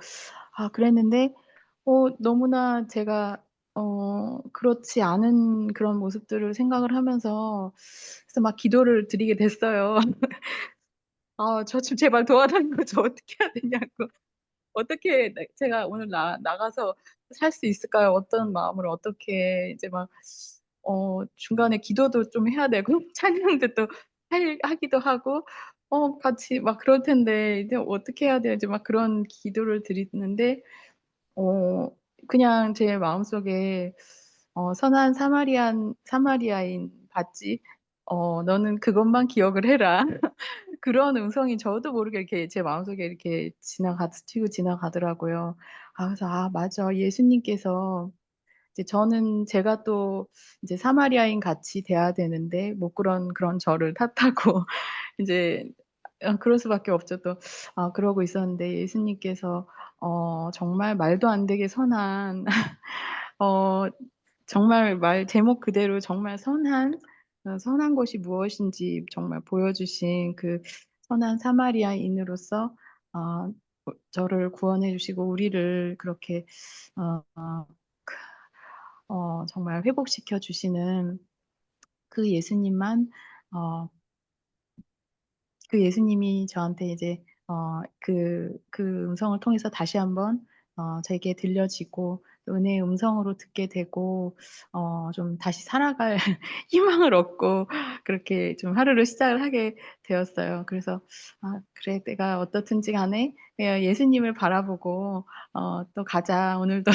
그랬는데 너무나 제가 그렇지 않은 그런 모습들을 생각을 하면서 그래서 막 기도를 드리게 됐어요. "저 좀 제발 도와달라고. 저 어떻게 해야 되냐."고. 어떻게 제가 오늘 나가서 살 수 있을까요? 어떤 마음으로 어떻게 이제 막 중간에 기도도 좀 해야 되고 찬양도 또 하기도 하고 같이 막 그럴 텐데 이제 어떻게 해야 되지 막 그런 기도를 드리는데, 어 그냥 제 마음속에 선한 사마리아인 봤지? 너는 그것만 기억을 해라." 그런 음성이 저도 모르게 이렇게 제 마음속에 이렇게 스치고 지나가더라고요. 그래서 맞아. 예수님께서 이제 제가 또 이제 사마리아인 같이 돼야 되는데 못 그런 저를 탓하고 인제 그럴 수밖에 없죠 또. 그러고 있었는데 예수님께서 정말 말도 안 되게 선한 어 정말 말 제목 그대로 정말 선한 것이 무엇인지 정말 보여주신 그 선한 사마리아인으로서 저를 구원해 주시고 우리를 그렇게 어 그 정말 회복시켜 주시는 그 예수님만 어 그 예수님이 저한테 이제 그 음성을 통해서 다시 한번 제게 들려지고 또 은혜의 음성으로 듣게 되고 좀 다시 살아갈 희망을 얻고 그렇게 좀 하루를 시작을 하게 되었어요. 그래서 '아 그래 내가 어떻든지 간에 예수님을 바라보고 또 가자 오늘도.'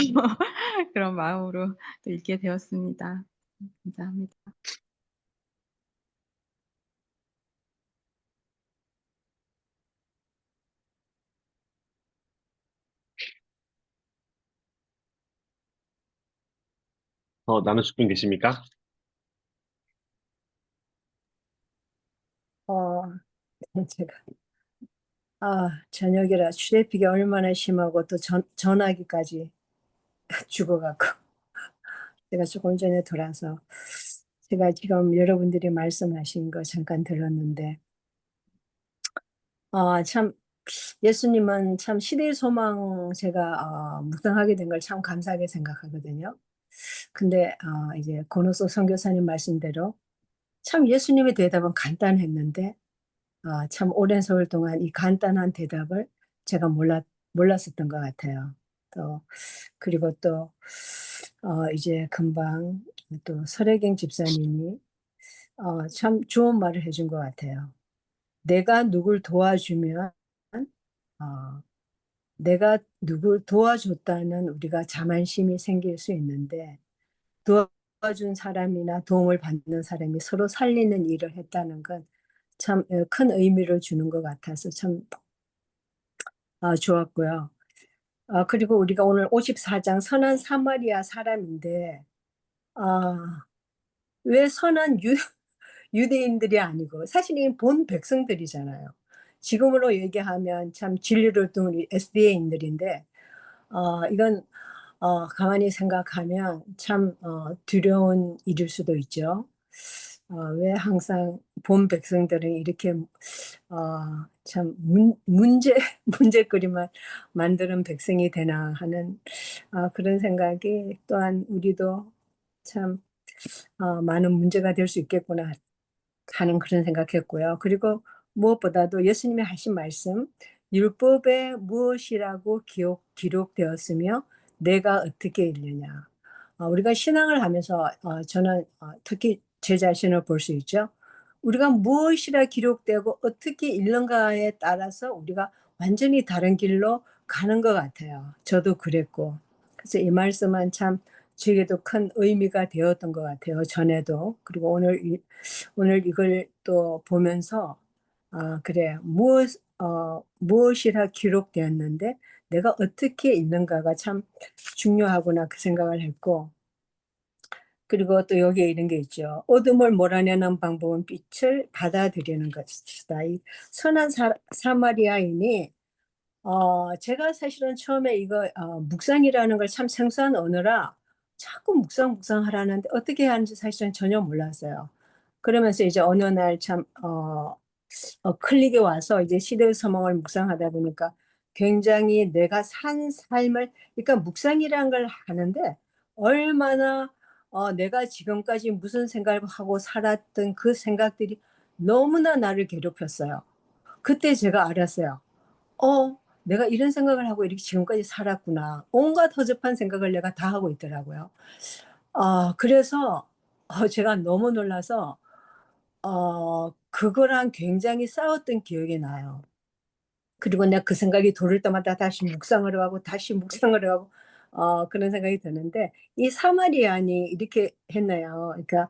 그런 마음으로 또 읽게 되었습니다. 감사합니다. 더 나누실 분 계십니까? 어, 제가, 저녁이라 휴대폰이 얼마나 심하고 또 전화기까지 죽어갖고, 제가 조금 전에 돌아서, 제가 지금 여러분들이 말씀하신 거 잠깐 들었는데, 참, 예수님은 참 시대의 소망 제가 묵상하게 된 걸 참 감사하게 생각하거든요. 근데 이제 권호석 선교사님 말씀대로 참 예수님의 대답은 간단했는데 참 오랜 세월 동안 이 간단한 대답을 제가 몰랐었던 것 같아요. 또 그리고 또 이제 금방 또 설혜경 집사님이 참 좋은 말을 해준 것 같아요. 내가 누굴 도와주면 어 내가 누굴 도와줬다는 우리가 자만심이 생길 수 있는데 도와준 사람이나 도움을 받는 사람이 서로 살리는 일을 했다는 건 참 큰 의미를 주는 것 같아서 참 좋았고요. 그리고 우리가 오늘 54장 선한 사마리아 사람인데 왜 선한 유대인들이 아니고 사실 이 본 백성들이잖아요. 지금으로 얘기하면 참 진리를 둔 우리 SDA인들인데 이건 가만히 생각하면 참 두려운 일일 수도 있죠. 왜 항상 본 백성들은 이렇게 참 문제거리만 만드는 백성이 되나 하는 그런 생각이 또한 우리도 참 많은 문제가 될 수 있겠구나 하는 그런 생각했고요. 그리고 무엇보다도 예수님이 하신 말씀, 율법에 무엇이라고 기록되었으며 내가 어떻게 읽느냐. 우리가 신앙을 하면서 저는 특히 제 자신을 볼 수 있죠. 우리가 무엇이라 기록되고 어떻게 읽는가에 따라서 우리가 완전히 다른 길로 가는 것 같아요. 저도 그랬고. 그래서 이 말씀은 참 저에게도 큰 의미가 되었던 것 같아요. 전에도. 그리고 오늘 이걸 또 보면서 그래 무엇이라 기록되었는데 내가 어떻게 읽는가가 참 중요하구나 그 생각을 했고 그리고 또 여기에 이런 게 있죠. 어둠을 몰아내는 방법은 빛을 받아들이는 것이다. 이 선한 사마리아인이 제가 사실은 처음에 이거 묵상이라는 걸 참 생소한 언어라 자꾸 묵상하라는데 어떻게 하는지 사실은 전혀 몰랐어요. 그러면서 이제 어느 날 참 클릭이 와서 이제 시대의 소망을 묵상하다 보니까 굉장히 내가 산 삶을 그러니까 묵상이라는 걸 하는데 얼마나 내가 지금까지 무슨 생각을 하고 살았던 그 생각들이 너무나 나를 괴롭혔어요. 그때 제가 알았어요. 내가 이런 생각을 하고 이렇게 지금까지 살았구나. 온갖 허접한 생각을 내가 다 하고 있더라고요. 그래서 제가 너무 놀라서 그거랑 굉장히 싸웠던 기억이 나요. 그리고 내가 그 생각이 돌을 때마다 다시 묵상을 하고 다시 묵상을 하고 그런 생각이 드는데 이 사마리안이 이렇게 했나요? 그러니까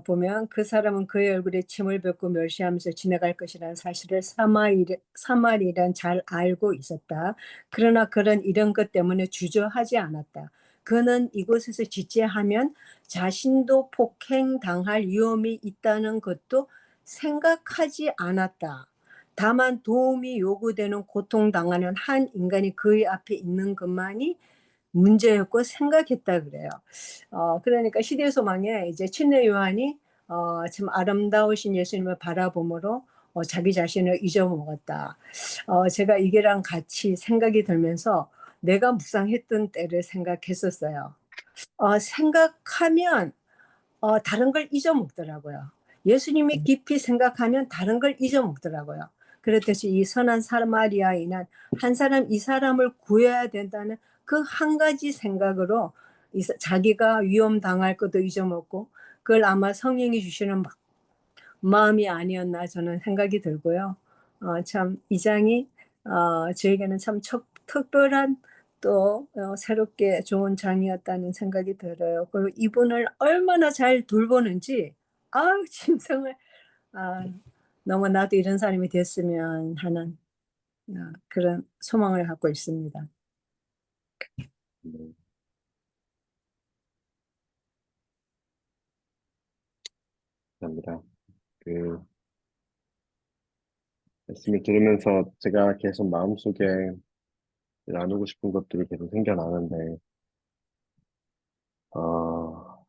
보면 그 사람은 그의 얼굴에 침을 뱉고 멸시하면서 지나갈 것이라는 사실을 사마리란 잘 알고 있었다. 그러나 그런 이런 것 때문에 주저하지 않았다. 그는 이곳에서 지체하면 자신도 폭행당할 위험이 있다는 것도 생각하지 않았다. 다만 도움이 요구되는 고통당하는 한 인간이 그의 앞에 있는 것만이 문제였고 생각했다 그래요. 그러니까 시대 소망에 이제 침례 요한이 참 아름다우신 예수님을 바라봄으로 자기 자신을 잊어먹었다. 제가 이게랑 같이 생각이 들면서 내가 묵상했던 때를 생각했었어요. 생각하면 다른 걸 잊어먹더라고요. 예수님이 깊이 생각하면 다른 걸 잊어먹더라고요. 그랬듯이 이 선한 사마리아인은 한 사람, 이 사람을 구해야 된다는 그 한 가지 생각으로 자기가 위험 당할 것도 잊어먹고 그걸 아마 성령이 주시는 마음이 아니었나 저는 생각이 들고요. 참 이 장이 저에게는 참 특별한 또 새롭게 좋은 장이었다는 생각이 들어요. 그리고 이분을 얼마나 잘 돌보는지 짐승을 너무 나도 이런 사람이 됐으면 하는 그런 소망을 갖고 있습니다. 네, 감사합니다. 그 말씀을 들으면서 제가 계속 마음속에 나누고 싶은 것들이 계속 생겨나는데, 어,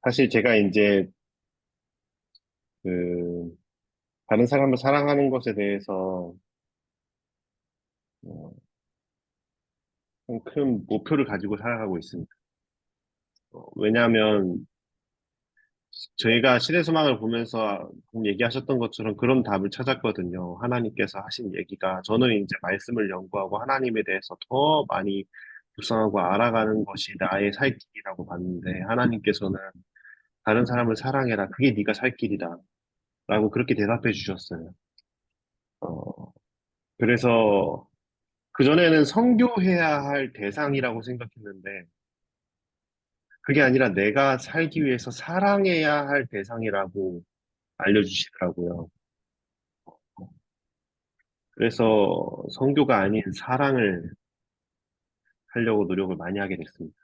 사실 제가 이제 그 다른 사람을 사랑하는 것에 대해서 어, 좀큰 목표를 가지고 살아가고 있습니다. 왜냐하면 저희가 시대소망을 보면서 얘기하셨던 것처럼 그런 답을 찾았거든요. 하나님께서 하신 얘기가 저는 이제 말씀을 연구하고 하나님에 대해서 더 많이 묵상하고 알아가는 것이 나의 살 길이라고 봤는데 하나님께서는 다른 사람을 사랑해라. 그게 네가 살 길이다. 라고 그렇게 대답해 주셨어요. 어, 그래서 그전에는 선교해야 할 대상이라고 생각했는데 그게 아니라 내가 살기 위해서 사랑해야 할 대상이라고 알려주시더라고요. 그래서 선교가 아닌 사랑을 하려고 노력을 많이 하게 됐습니다.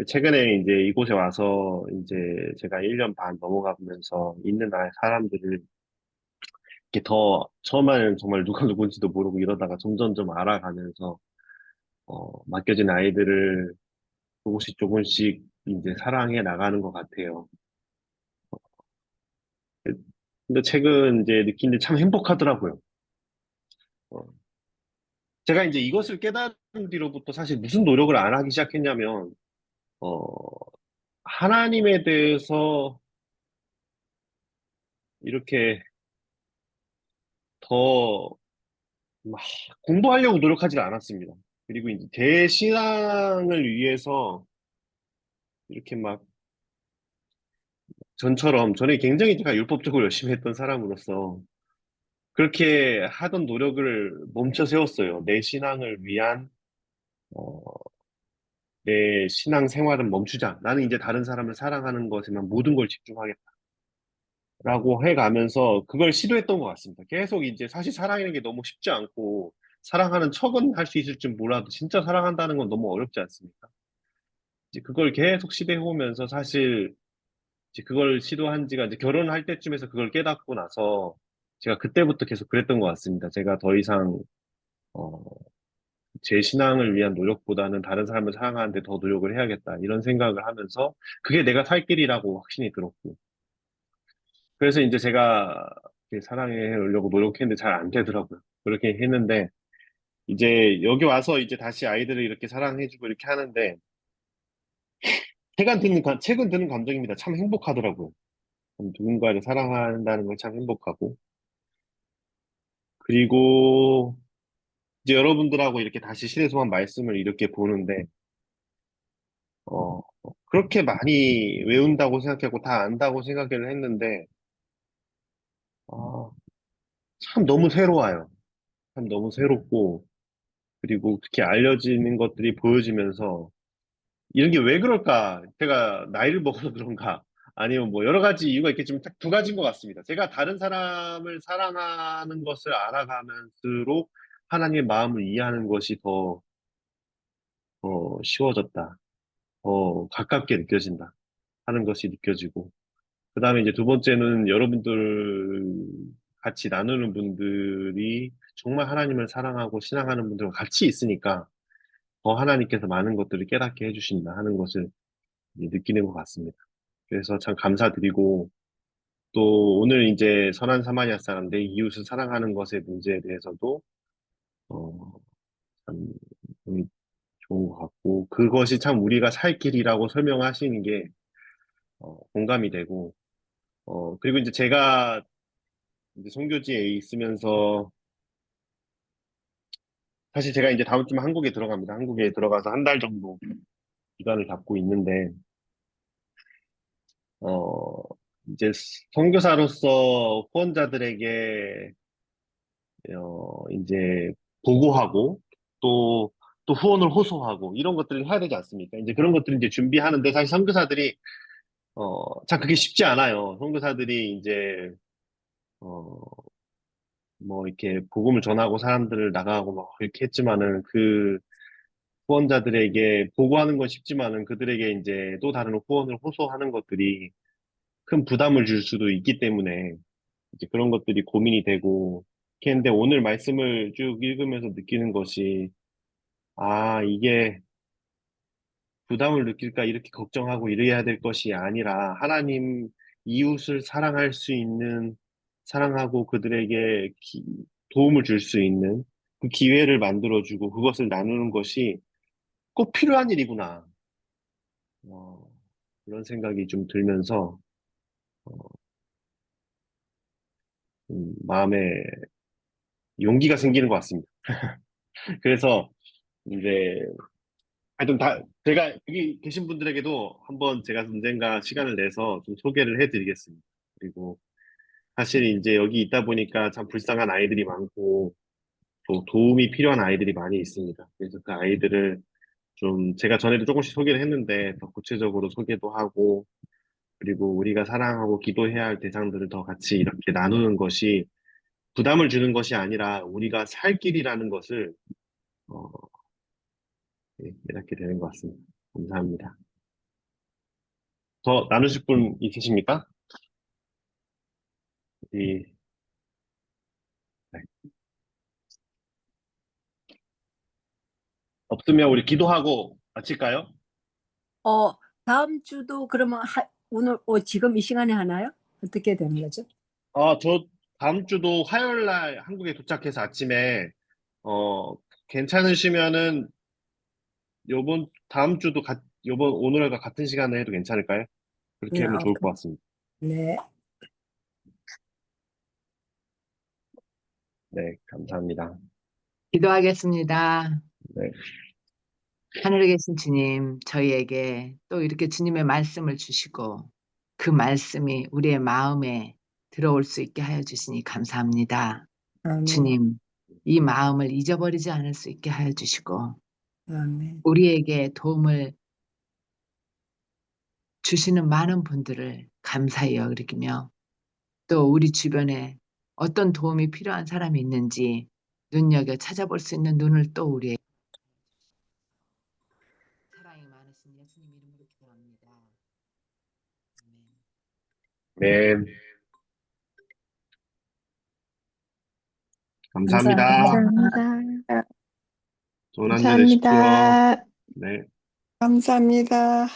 최근에 이제 이곳에 와서 이제 제가 1년 반 넘어가면서 있는 나라의 사람들을 이렇게 더 처음에는 정말 누가 누군지도 모르고 이러다가 점점점 알아가면서 맡겨진 아이들을 조금씩 조금씩 이제 사랑해 나가는 것 같아요. 근데 최근 이제 느낀 게 참 행복하더라고요. 어, 제가 이제 이것을 깨달은 뒤로부터 사실 무슨 노력을 안 하기 시작했냐면, 어, 하나님에 대해서 이렇게 더 막 공부하려고 노력하지 않았습니다. 그리고 이제 제 신앙을 위해서 이렇게 막 전에 굉장히 제가 율법적으로 열심히 했던 사람으로서 그렇게 하던 노력을 멈춰 세웠어요. 내 신앙을 위한, 어, 내 신앙 생활은 멈추자. 나는 이제 다른 사람을 사랑하는 것에만 모든 걸 집중하겠다라고 해가면서 그걸 시도했던 것 같습니다. 계속 이제 사실 사랑하는 게 너무 쉽지 않고 사랑하는 척은 할 수 있을지 몰라도 진짜 사랑한다는 건 너무 어렵지 않습니까? 이제 그걸 계속 시도해오면서 사실 이제 그걸 시도한 지가 이제 결혼할 때쯤에서 그걸 깨닫고 나서 제가 그때부터 계속 그랬던 것 같습니다. 제가 더 이상 어, 제 신앙을 위한 노력보다는 다른 사람을 사랑하는데 더 노력을 해야겠다 이런 생각을 하면서 그게 내가 살 길이라고 확신이 들었고 그래서 이제 제가 이렇게 사랑하려고 노력했는데 잘 안 되더라고요. 그렇게 했는데 이제 여기 와서 이제 다시 아이들을 이렇게 사랑해주고 이렇게 하는데 최근 드는 감정입니다. 참 행복하더라고요. 누군가를 사랑한다는 건 참 행복하고 그리고 이제 여러분들하고 이렇게 다시 신의 소망 말씀을 이렇게 보는데 그렇게 많이 외운다고 생각하고 다 안다고 생각을 했는데 어, 참 너무 새로워요. 참 너무 새롭고 그리고 그렇게 알려지는 것들이 보여지면서 이런 게 왜 그럴까? 제가 나이를 먹어서 그런가? 아니면 뭐 여러 가지 이유가 있겠지만 딱 두 가지인 것 같습니다. 제가 다른 사람을 사랑하는 것을 알아가면서록 하나님의 마음을 이해하는 것이 더 쉬워졌다. 더 가깝게 느껴진다. 하는 것이 느껴지고. 그 다음에 이제 두 번째는 여러분들 같이 나누는 분들이 정말 하나님을 사랑하고 신앙하는 분들과 같이 있으니까 더 하나님께서 많은 것들을 깨닫게 해주신다 하는 것을 이제 느끼는 것 같습니다. 그래서 참 감사드리고 또 오늘 이제 선한 사마리아 사람 내 이웃을 사랑하는 것의 문제에 대해서도 어, 참 좋은 것 같고 그것이 참 우리가 살 길이라고 설명하시는 게 공감이 되고 그리고 이제 제가 이제 선교지에 있으면서 사실 제가 이제 다음 주면 한국에 들어갑니다. 한국에 들어가서 한 달 정도 기간을 잡고 있는데 어 이제 선교사로서 후원자들에게 이제 보고하고 또 또 후원을 호소하고 이런 것들을 해야 되지 않습니까? 이제 그런 것들을 이제 준비하는데 사실 선교사들이 참 그게 쉽지 않아요. 선교사들이 이제 어, 뭐 이렇게 복음을 전하고 사람들을 나가고 막 이렇게 했지만은 그 후원자들에게 보고하는 건 쉽지만은 그들에게 이제 또 다른 후원을 호소하는 것들이 큰 부담을 줄 수도 있기 때문에 이제 그런 것들이 고민이 되고 이렇게 했는데 오늘 말씀을 쭉 읽으면서 느끼는 것이 아, 이게 부담을 느낄까 이렇게 걱정하고 이래야 될 것이 아니라 하나님 이웃을 사랑할 수 있는 사랑하고 그들에게 도움을 줄 수 있는 그 기회를 만들어주고 그것을 나누는 것이 꼭 필요한 일이구나. 어, 그런 생각이 좀 들면서 마음에 용기가 생기는 것 같습니다. 그래서 이제 하여튼 다 제가 여기 계신 분들에게도 한번 제가 언젠가 시간을 내서 좀 소개를 해드리겠습니다. 그리고 사실 이제 여기 있다 보니까 참 불쌍한 아이들이 많고 또 도움이 필요한 아이들이 많이 있습니다. 그래서 그 아이들을 좀 제가 전에도 조금씩 소개를 했는데 더 구체적으로 소개도 하고 그리고 우리가 사랑하고 기도해야 할 대상들을 더 같이 이렇게 나누는 것이 부담을 주는 것이 아니라 우리가 살 길이라는 것을 어, 예, 깨닫게 되는 것 같습니다. 감사합니다. 더 나누실 분 있으십니까? 이, 네. 없으면 우리 기도하고 마칠까요? 어, 다음 주도 그러면 오늘 지금 이 시간에 하나요? 어떻게 되는 거죠? 저 다음 주도 화요일 날 한국에 도착해서 아침에 어, 괜찮으시면은 요번 다음 주도 요번 오늘과 같은 시간에 해도 괜찮을까요? 그렇게 하면 좋을 것 같습니다. 네. 네, 감사합니다. 기도하겠습니다. 네, 하늘에 계신 주님, 저희에게 또 이렇게 주님의 말씀을 주시고 그 말씀이 우리의 마음에 들어올 수 있게 하여 주시니 감사합니다. 아멘. 주님, 이 마음을 잊어버리지 않을 수 있게 하여 주시고 아멘. 우리에게 도움을 주시는 많은 분들을 감사히 여기며 또 우리 주변에 어떤 도움이 필요한 사람이 있는지 눈여겨 찾아볼 수 있는 눈을 또 우리의 사랑이 많으신 예수님 이름으로 기도합니다. 아멘. 네, 감사합니다. 감사합니다. 좋은 한 주 되십시오. 감사합니다. 네. 감사합니다.